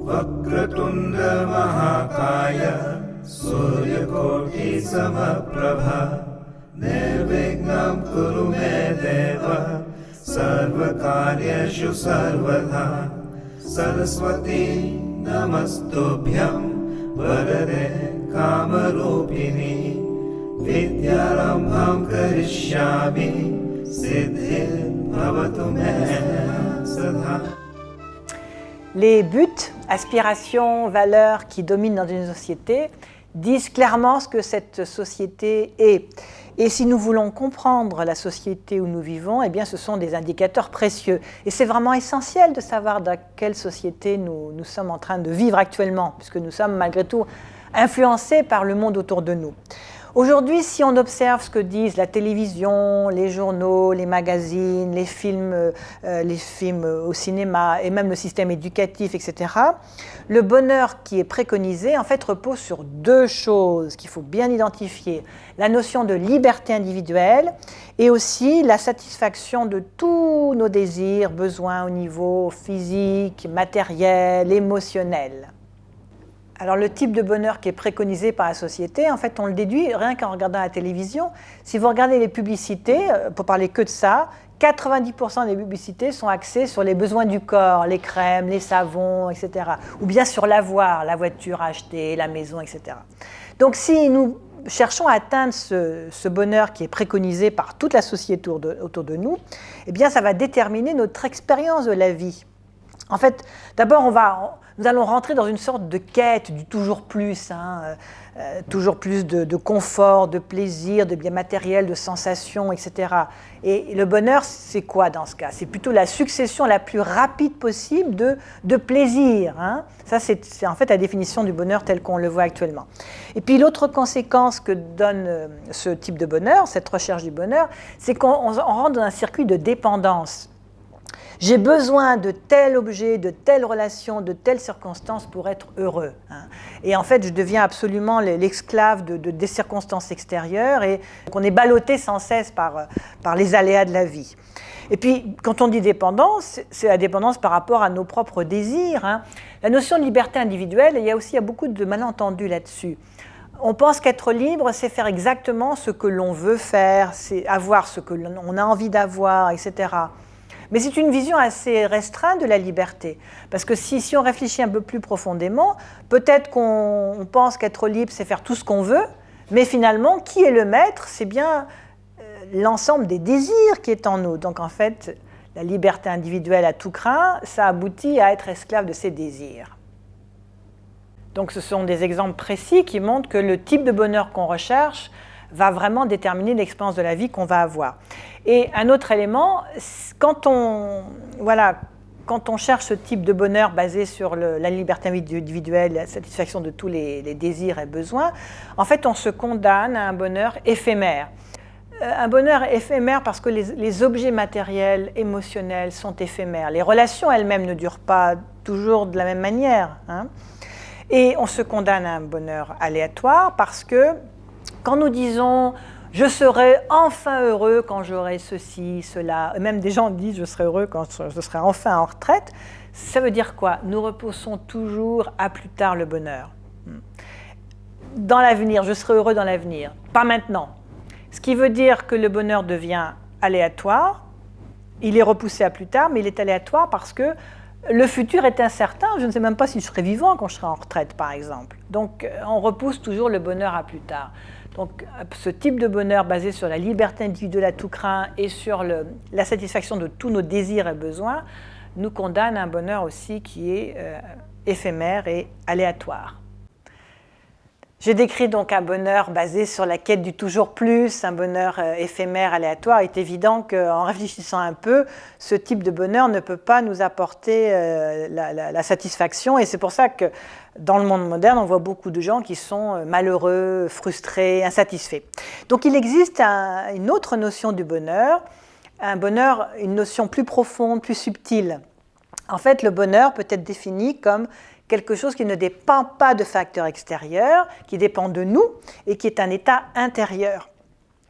Vakratunda Mahakaya Suryakoti Samaprabha Nirvignam Kuru Me Deva Sarvakaryashu Sarvadha Saraswati Namastubhyam Varade Kamarupini Vidyarambham Karishyami Siddhir Bhavatu Me Sadha. Les buts, aspirations, valeurs qui dominent dans une société disent clairement ce que cette société est. Et si nous voulons comprendre la société où nous vivons, eh bien, ce sont des indicateurs précieux. Et c'est vraiment essentiel de savoir dans quelle société nous sommes en train de vivre actuellement, puisque nous sommes malgré tout influencés par le monde autour de nous. Aujourd'hui, si on observe ce que disent la télévision, les journaux, les magazines, les films au cinéma et même le système éducatif, etc., le bonheur qui est préconisé, en fait, repose sur deux choses qu'il faut bien identifier. La notion de liberté individuelle et aussi la satisfaction de tous nos désirs, besoins au niveau physique, matériel, émotionnel. Alors le type de bonheur qui est préconisé par la société, en fait on le déduit rien qu'en regardant la télévision. Si vous regardez les publicités, pour parler que de ça, 90% des publicités sont axées sur les besoins du corps, les crèmes, les savons, etc. Ou bien sur l'avoir, la voiture à acheter, la maison, etc. Donc si nous cherchons à atteindre ce bonheur qui est préconisé par toute la société autour de nous, eh bien ça va déterminer notre expérience de la vie. En fait, d'abord, nous allons rentrer dans une sorte de quête du toujours plus, toujours plus de confort, de plaisir, de biens matériels, de sensations, etc. Et le bonheur, c'est quoi dans ce cas? C'est plutôt la succession la plus rapide possible de plaisir. Ça, c'est en fait la définition du bonheur tel qu'on le voit actuellement. Et puis l'autre conséquence que donne ce type de bonheur, cette recherche du bonheur, c'est qu'on rentre dans un circuit de dépendance. J'ai besoin de tel objet, de telle relation, de telle circonstance pour être heureux. Et en fait, je deviens absolument l'esclave des circonstances extérieures et qu'on est ballotté sans cesse par les aléas de la vie. Et puis, quand on dit dépendance, c'est la dépendance par rapport à nos propres désirs. La notion de liberté individuelle, il y a beaucoup de malentendus là-dessus. On pense qu'être libre, c'est faire exactement ce que l'on veut faire, c'est avoir ce que l'on a envie d'avoir, etc. Mais c'est une vision assez restreinte de la liberté. Parce que si on réfléchit un peu plus profondément, peut-être qu'on pense qu'être libre, c'est faire tout ce qu'on veut, mais finalement, qui est le maître? C'est bien l'ensemble des désirs qui est en nous. Donc en fait, la liberté individuelle à tout craint, ça aboutit à être esclave de ses désirs. Donc ce sont des exemples précis qui montrent que le type de bonheur qu'on recherche va vraiment déterminer l'expérience de la vie qu'on va avoir. Et un autre élément, quand on cherche ce type de bonheur basé sur la liberté individuelle, la satisfaction de tous les désirs et besoins, en fait, on se condamne à un bonheur éphémère. Un bonheur éphémère parce que les objets matériels, émotionnels sont éphémères. Les relations elles-mêmes ne durent pas toujours de la même manière. Et on se condamne à un bonheur aléatoire parce que quand nous disons « je serai enfin heureux quand j'aurai ceci, cela », même des gens disent « je serai heureux quand je serai enfin en retraite », ça veut dire quoi? Nous repoussons toujours à plus tard le bonheur. Dans l'avenir, je serai heureux dans l'avenir, pas maintenant. Ce qui veut dire que le bonheur devient aléatoire, il est repoussé à plus tard, mais il est aléatoire parce que le futur est incertain, je ne sais même pas si je serai vivant quand je serai en retraite, par exemple. Donc, on repousse toujours le bonheur à plus tard. Donc, ce type de bonheur basé sur la liberté individuelle à tout craint et sur la satisfaction de tous nos désirs et besoins nous condamne à un bonheur aussi qui est éphémère et aléatoire. Je décris donc un bonheur basé sur la quête du toujours plus, un bonheur éphémère, aléatoire. Il est évident qu'en réfléchissant un peu, ce type de bonheur ne peut pas nous apporter la satisfaction. Et c'est pour ça que dans le monde moderne, on voit beaucoup de gens qui sont malheureux, frustrés, insatisfaits. Donc il existe une autre notion du bonheur, une notion plus profonde, plus subtile. En fait, le bonheur peut être défini comme quelque chose qui ne dépend pas de facteurs extérieurs, qui dépend de nous et qui est un état intérieur.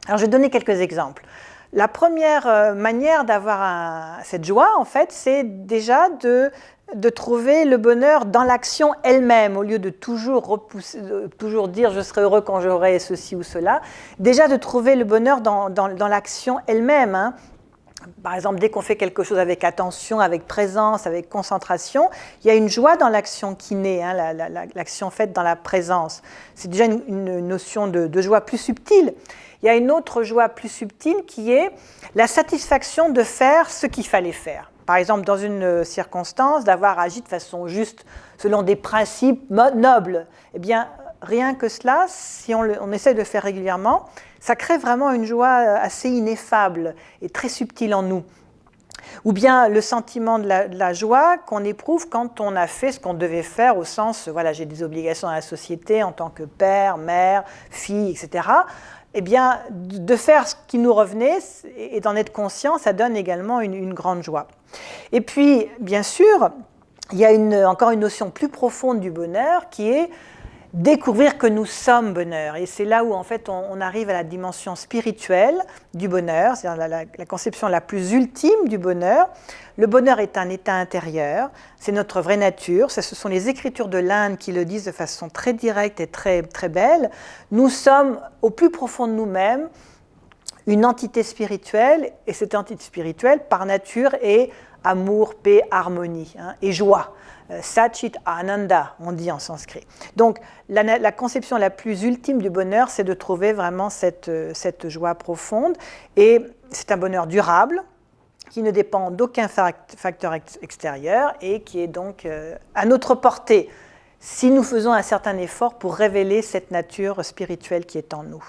Alors, je vais donner quelques exemples. La première manière d'avoir cette joie, en fait, c'est déjà de trouver le bonheur dans l'action elle-même, au lieu de toujours dire « je serai heureux quand j'aurai ceci ou cela », déjà de trouver le bonheur dans l'action elle-même, hein. Par exemple, dès qu'on fait quelque chose avec attention, avec présence, avec concentration, il y a une joie dans l'action qui naît, hein, l'action faite dans la présence. C'est déjà une notion de joie plus subtile. Il y a une autre joie plus subtile qui est la satisfaction de faire ce qu'il fallait faire. Par exemple, dans une circonstance, d'avoir agi de façon juste, selon des principes nobles. Eh bien, rien que cela, si on essaie de le faire régulièrement, ça crée vraiment une joie assez ineffable et très subtile en nous. Ou bien le sentiment de la joie qu'on éprouve quand on a fait ce qu'on devait faire, au sens, voilà, j'ai des obligations à la société en tant que père, mère, fille, etc. Eh bien, de faire ce qui nous revenait et d'en être conscient, ça donne également une grande joie. Et puis, bien sûr, il y a encore une notion plus profonde du bonheur qui est découvrir que nous sommes bonheur. Et c'est là où, en fait, on arrive à la dimension spirituelle du bonheur, c'est-à-dire la conception la plus ultime du bonheur. Le bonheur est un état intérieur, c'est notre vraie nature. Ce sont les écritures de l'Inde qui le disent de façon très directe et très, très belle. Nous sommes, au plus profond de nous-mêmes, une entité spirituelle, et cette entité spirituelle, par nature, est amour, paix, harmonie, hein, et joie. Satchit Ananda, on dit en sanskrit. Donc, la conception la plus ultime du bonheur, c'est de trouver vraiment cette joie profonde. Et c'est un bonheur durable, qui ne dépend d'aucun facteur extérieur et qui est donc à notre portée, si nous faisons un certain effort pour révéler cette nature spirituelle qui est en nous.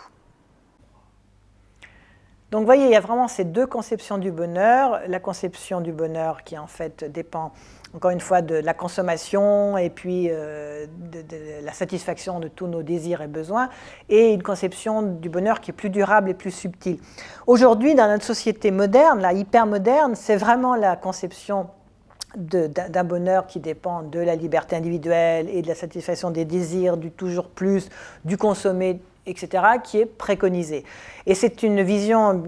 Donc, vous voyez, il y a vraiment ces deux conceptions du bonheur. La conception du bonheur qui, en fait, dépend, encore une fois, de la consommation et puis de la satisfaction de tous nos désirs et besoins, et une conception du bonheur qui est plus durable et plus subtile. Aujourd'hui, dans notre société moderne, la hyper-moderne, c'est vraiment la conception d'un bonheur qui dépend de la liberté individuelle et de la satisfaction des désirs, du toujours plus, du consommer, etc., qui est préconisée. Et c'est une vision,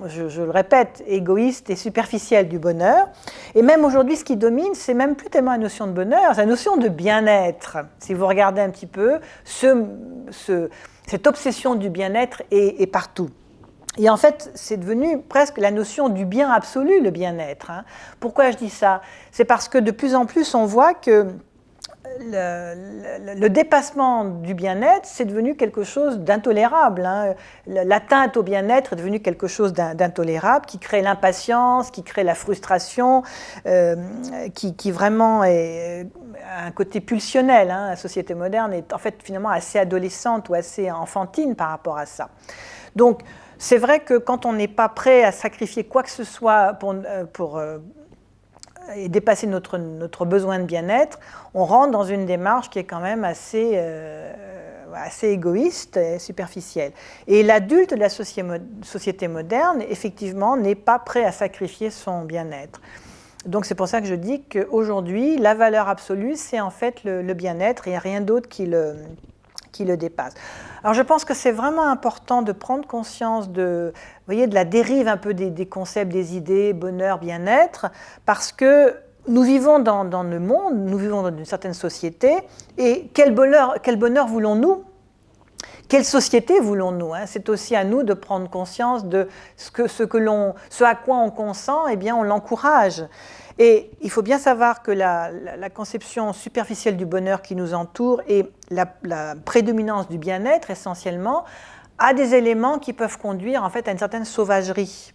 je le répète, égoïste et superficielle du bonheur. Et même aujourd'hui, ce qui domine, c'est même plus tellement la notion de bonheur, c'est la notion de bien-être. Si vous regardez un petit peu, cette obsession du bien-être est partout. Et en fait, c'est devenu presque la notion du bien absolu, le bien-être, hein. Pourquoi je dis ça? C'est parce que de plus en plus, on voit que le dépassement du bien-être, c'est devenu quelque chose d'intolérable, hein. L'atteinte au bien-être est devenu quelque chose d'intolérable, qui crée l'impatience, qui crée la frustration, qui vraiment est un côté pulsionnel, hein. La société moderne est en fait finalement assez adolescente ou assez enfantine par rapport à ça. Donc, c'est vrai que quand on n'est pas prêt à sacrifier quoi que ce soit pour et dépasser notre besoin de bien-être, on rentre dans une démarche qui est quand même assez égoïste et superficielle. Et l'adulte de la société moderne, effectivement, n'est pas prêt à sacrifier son bien-être. Donc c'est pour ça que je dis qu'aujourd'hui, la valeur absolue, c'est en fait le bien-être, et il n'y a rien d'autre qui le dépasse. Alors je pense que c'est vraiment important de prendre conscience de la dérive un peu des concepts, des idées, bonheur, bien-être, parce que nous vivons dans le monde, nous vivons dans une certaine société, et quel bonheur voulons-nous ? Quelle société voulons-nous, hein ? C'est aussi à nous de prendre conscience de ce à quoi on consent, eh bien on l'encourage. Et il faut bien savoir que la conception superficielle du bonheur qui nous entoure et la prédominance du bien-être essentiellement a des éléments qui peuvent conduire en fait à une certaine sauvagerie.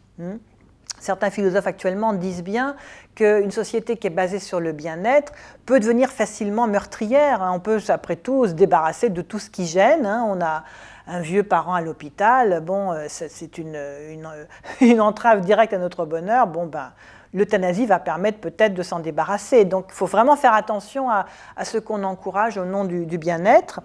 Certains philosophes actuellement disent bien qu'une société qui est basée sur le bien-être peut devenir facilement meurtrière. On peut, après tout, se débarrasser de tout ce qui gêne. On a un vieux parent à l'hôpital, c'est une entrave directe à notre bonheur. L'euthanasie va permettre peut-être de s'en débarrasser. Donc, il faut vraiment faire attention à ce qu'on encourage au nom du bien-être.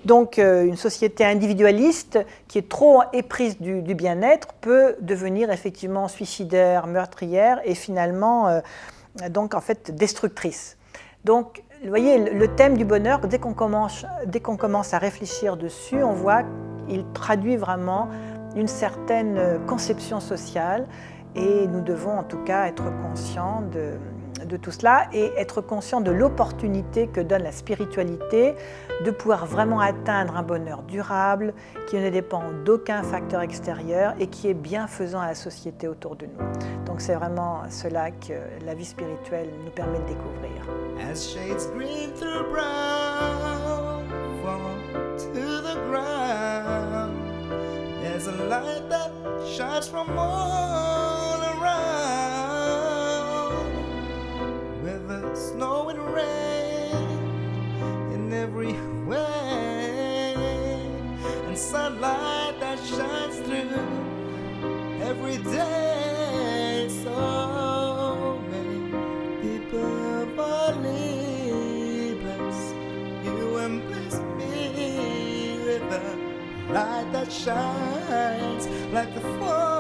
Donc, une société individualiste qui est trop éprise du bien-être peut devenir effectivement suicidaire, meurtrière et finalement, donc en fait, destructrice. Donc, vous voyez, le thème du bonheur, dès qu'on commence à réfléchir dessus, on voit qu'il traduit vraiment d'une certaine conception sociale et nous devons en tout cas être conscients de tout cela et être conscients de l'opportunité que donne la spiritualité de pouvoir vraiment atteindre un bonheur durable qui ne dépend d'aucun facteur extérieur et qui est bienfaisant à la société autour de nous. Donc c'est vraiment cela que la vie spirituelle nous permet de découvrir. As shades green through brown fall to the ground, there's a light that shines from all around. With the snow and rain in every way, and sunlight that shines through every day. So many people only bless you and bless me with a light that shines like the fall.